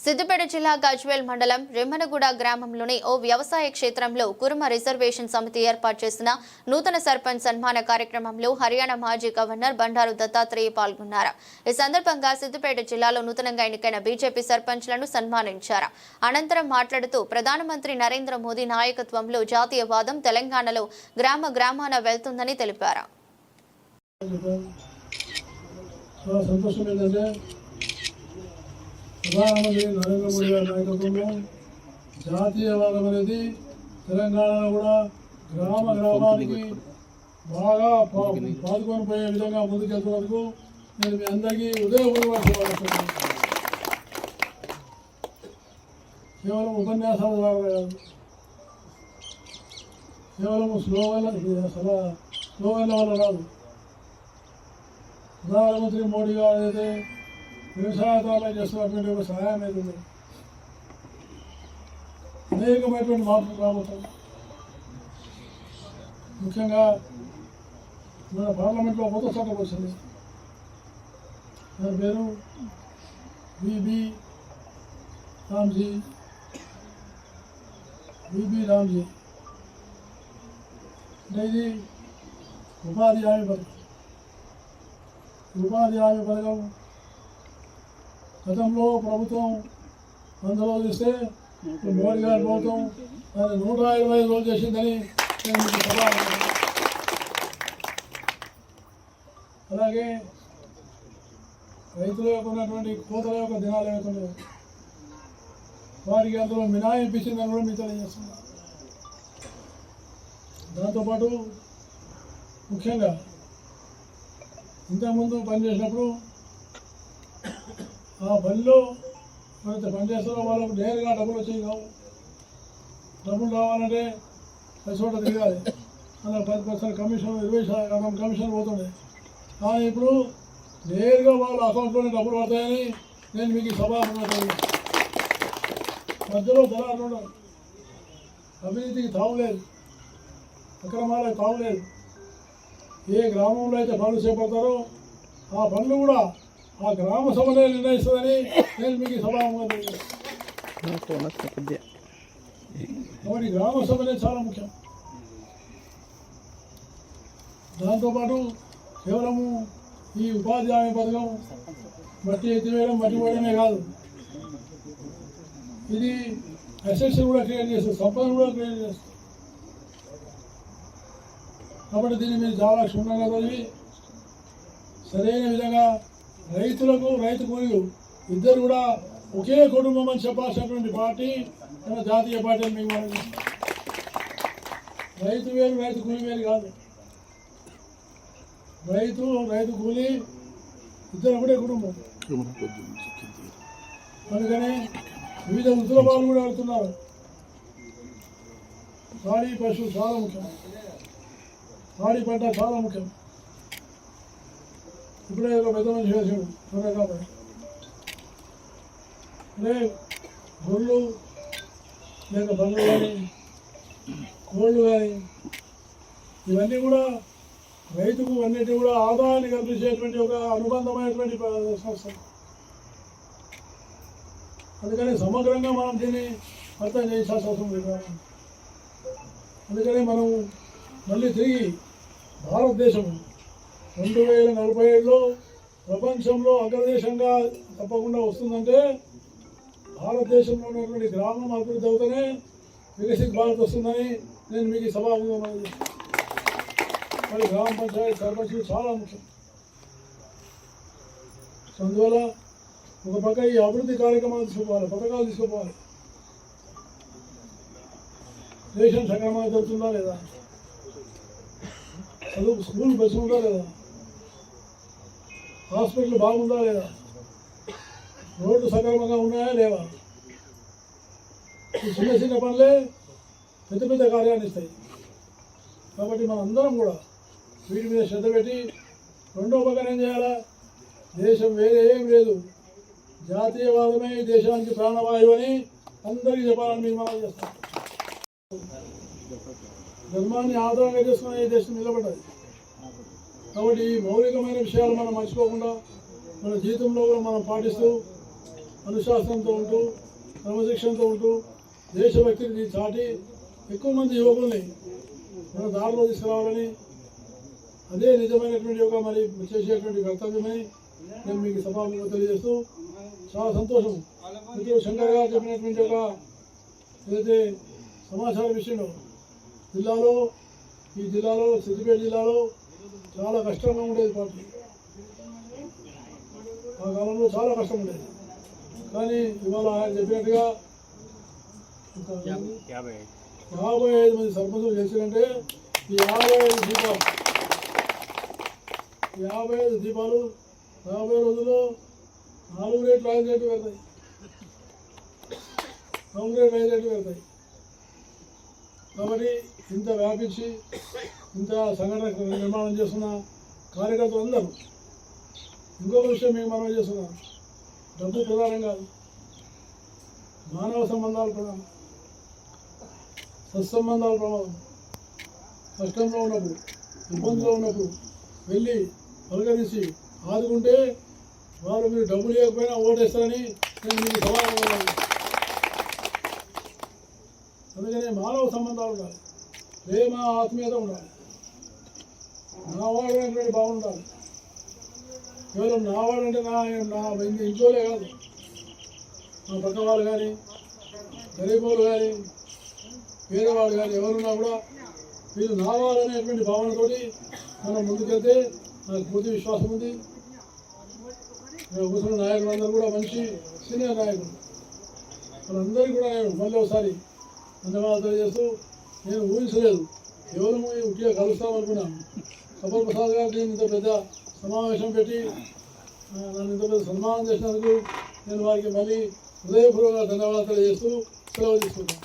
సిద్దిపేట జిల్లా గజ్వేల్ మండలం రెమ్మనగూడ గ్రామంలోని ఓ వ్యవసాయ క్షేత్రంలో కురుమ రిజర్వేషన్ సమితి ఏర్పాటు చేసిన నూతన సర్పంచ్ సన్మాన కార్యక్రమంలో హర్యానా మాజీ గవర్నర్ బండారు దత్తాత్రేయ పాల్గొన్నారు. ఈ సందర్భంగా సిద్దిపేట జిల్లాలో నూతనంగా ఎన్నికైన బీజేపీ సర్పంచ్లను సన్మానించారు. అనంతరం మాట్లాడుతూ ప్రధానమంత్రి నరేంద్ర మోదీ నాయకత్వంలో జాతీయవాదం తెలంగాణలో గ్రామాన వెళ్తుందని తెలిపారు. ప్రధానమంత్రి నరేంద్ర మోడీ గారి నాయకత్వంలో జాతీయవాదం అనేది తెలంగాణలో కూడా గ్రామానికి బాగా పాల్గొని పోయే విధంగా ముందుకెళ్తున్నందుకు నేను మీ అందరికీ ఉదయపూర్వక కేవలం ఉపన్యాసాల ద్వారా కాదు, కేవలం స్లోగన్ల వల్ల రాదు. ప్రధానమంత్రి మోడీ గారు అయితే వ్యవసాయదారులు చేస్తున్నటువంటి ఒక సహాయం అయితే ఉంది. అనేకమైనటువంటి మార్పులు రాబోతుంది. ముఖ్యంగా మన పార్లమెంట్లో కొత్త చట్టం వచ్చింది. దాని పేరు విబి రామ్జీ. అంటే ఇది ఉపాధి హామీ పథకం. గతంలో ప్రభుత్వం 100 రోజులు ఇస్తే మోడీ గారి ప్రభుత్వం దాన్ని 125 రోజులు చేసిందని నేను మీకు సలహా. అలాగే రైతుల యొక్క ఉన్నటువంటి కోతల యొక్క దినాలు ఏమవుతున్నాయో వారికి అందులో మినహాయింపించిందని కూడా మీకు తెలియజేస్తున్నా. దాంతోపాటు ముఖ్యంగా ఇంతకుముందు పనిచేసినప్పుడు ఆ పనిలో ఎవరైతే పనిచేస్తారో వాళ్ళకు నేరుగా డబ్బులు వచ్చేవి కావు. డబ్బులు రావాలంటే 10 చోట్ల తిరగాలి. అలా 10% కమిషన్, 20% కమిషన్ పోతుండే. కానీ ఇప్పుడు నేరుగా వాళ్ళ అకౌంట్లోనే డబ్బులు పడతాయని నేను మీకు ఈ సభాపతి. మధ్యలో దళారులు ఉండవు. అవినీతికి తావులేదు, అక్రమాలకు తావులేదు. ఏ గ్రామంలో అయితే పనులు చేపడతారో ఆ పనులు కూడా ఆ గ్రామ సభనే నిర్ణయిస్తుందని నేను మీకు సభాముగా తెలియజేస్తాను. కాబట్టి గ్రామ సభనే చాలా ముఖ్యం. దాంతోపాటు కేవలము ఈ ఉపాధి హామీ పథకం మట్టి ఎత్తివేయడం, మట్టి పోయడమే కాదు, ఇది అసెట్స్ కూడా క్రియేట్ చేస్తుంది, సంపదను కూడా క్రియేట్ చేస్తుంది. కాబట్టి దీన్ని మీరు చాలా క్షుణ్ణంగా చదివి సరైన విధంగా రైతులకు, రైతు కూలీలు ఇద్దరు కూడా ఒకే కుటుంబం అని చెప్పాల్సినటువంటి పార్టీ మన జాతీయ పార్టీ. మీకు రైతు వేరు, రైతు కూలీ వేరు కాదు. రైతు కూలీ ఇద్దరు ఒకటే కుటుంబం. అందుకని వివిధ వృత్తుల వాళ్ళు కూడా వెళ్తున్నారు. పాడి పశువు చాలా ముఖ్యం, పాడి పంట చాలా ముఖ్యం. ఇప్పుడే ఒక పెద్ద మనిషి వేసాడు కాబట్టి అదే గొర్రెలు లేక బండ్లు కానీ కోళ్ళు కానీ ఇవన్నీ కూడా రైతుకు అన్నిటి కూడా ఆదాయాన్ని కల్పించేటువంటి ఒక అనుబంధమైనటువంటి సంస్థ. అందుకని సమగ్రంగా మనం దీన్ని అర్థం చేయాల్సిన అవసరం లేదు. అందుకని మనం మళ్ళీ తిరిగి భారతదేశం 2047లో ప్రపంచంలో అగ్రదేశంగా తప్పకుండా వస్తుందంటే భారతదేశంలో ఉన్నటువంటి గ్రామం అభివృద్ధి అవుతూనే వికసిత్ భారత్ వస్తుందని నేను మీకు సభాముగా మనం చేస్తాను. మరి గ్రామ పంచాయతీ సర్పంచులు చాలా ముఖ్యం. అందువల్ల ఒక పక్క ఈ అభివృద్ధి కార్యక్రమాలు తీసుకోవాలి, పథకాలు తీసుకోవాలి. రేషన్ సక్రమంగా జరుగుతుందా లేదా, చదువు స్కూల్ బస్సు ఉందా లేదా, హాస్పిటల్ బాగుందా లేదా, రోడ్లు సక్రమంగా ఉన్నాయా లేవా. ఈ చిన్న పనులే పెద్ద కార్యాన్ని ఇస్తాయి. కాబట్టి మనందరం కూడా వీటి మీద శ్రద్ధ పెట్టి రెండో పక్కన ఏం చేయాలా, దేశం వేరే ఏం లేదు, జాతీయవాదమే దేశానికి ప్రాణవాయువు అని అందరికీ చెప్పాలని మీకు మనం చేస్తాం. ధర్మాన్ని ఆధారంగా చేసుకుని ఈ దేశం నిలబడ్డది. కాబట్టి ఈ మౌలికమైన విషయాలు మనం మర్చిపోకుండా మన జీవితంలో కూడా మనం పాటిస్తూ అనుశాసనంతో ఉంటూ క్రమశిక్షణతో ఉంటూ దేశభక్తిని చాటి ఎక్కువ మంది యువకుల్ని మన దారిలో తీసుకురావాలని, అదే నిజమైనటువంటి యోగా మరి చేసేటువంటి కర్తవ్యమని నేను మీకు సభాముఖంగా తెలియజేస్తూ చాలా సంతోషం. మిత్రుడు శంకర్ గారు చెప్పినటువంటి ఒక ఏదైతే సమాచార విషయంలో ఈ జిల్లాలో సిద్దిపేట జిల్లాలో చాలా కష్టంగా ఉండేది పార్టీ. ఆ కాలంలో చాలా కష్టం ఉండేది. కానీ ఇవాళ ఆయన చెప్పినట్టుగా 55 మంది సర్పంచులు చేశారంటే ఈ 55 దీపాలు రాబోయే రోజుల్లో 4 రేట్లు 5 రేట్లు పెడతాయి, 4 రేట్లు 5 రేట్లు పెడతాయి. కాబట్టి ఇంత వ్యాపించి ఇంత సంఘటన నిర్మాణం చేస్తున్న కార్యకర్తలు అందరూ ఇంకొక విషయం మేము మనం చేస్తున్నాం. డబ్బు ప్రధానం కాదు, మానవ సంబంధాలు ప్రధానం, సత్సంబంధాలు ప్రమాదం. కష్టంలో ఉన్నప్పుడు ఇబ్బందులో ఉన్నప్పుడు వెళ్ళి పలకరించి ఆదుకుంటే వాళ్ళు మీరు డబ్బు లేకపోయినా ఓటేస్తారని నేను మీకు సవాలు. అందుకని మానవ సంబంధాలు ఉండాలి, ప్రేమ ఆత్మీయత ఉండాలి, నావాడైనటువంటి భావం ఉండాలి. కేవలం నావాడంటే నా ఇంట్లోనే కాదు, నా పక్క వాళ్ళు కానీ గరీబ్ వాళ్ళు కానీ పేదవాళ్ళు కానీ ఎవరున్నా కూడా వీళ్ళు నావాలనేటువంటి భావనతోటి మనం ముందుకెళ్తే నాకు పూర్తి విశ్వాసం ఉంది. కూర్చున్న నాయకులందరూ కూడా మంచి సీనియర్ నాయకులు, వాళ్ళందరికీ కూడా నేను మళ్ళీ ఒకసారి ధన్యవాదాలు తెలియజేస్తూ, నేను ఊహించలేదు కేవలం ఉట్టిగా కలుస్తామనుకున్నాను. కపల్ ప్రసాద్ గారు నేను ఇంత పెద్ద సమావేశం పెట్టి నన్ను ఇంత పెద్ద సన్మానం చేసినందుకు నేను వారికి మళ్ళీ హృదయపూర్వకంగా ధన్యవాదాలు తెలియజేస్తూ సెలవు తీసుకుంటాను.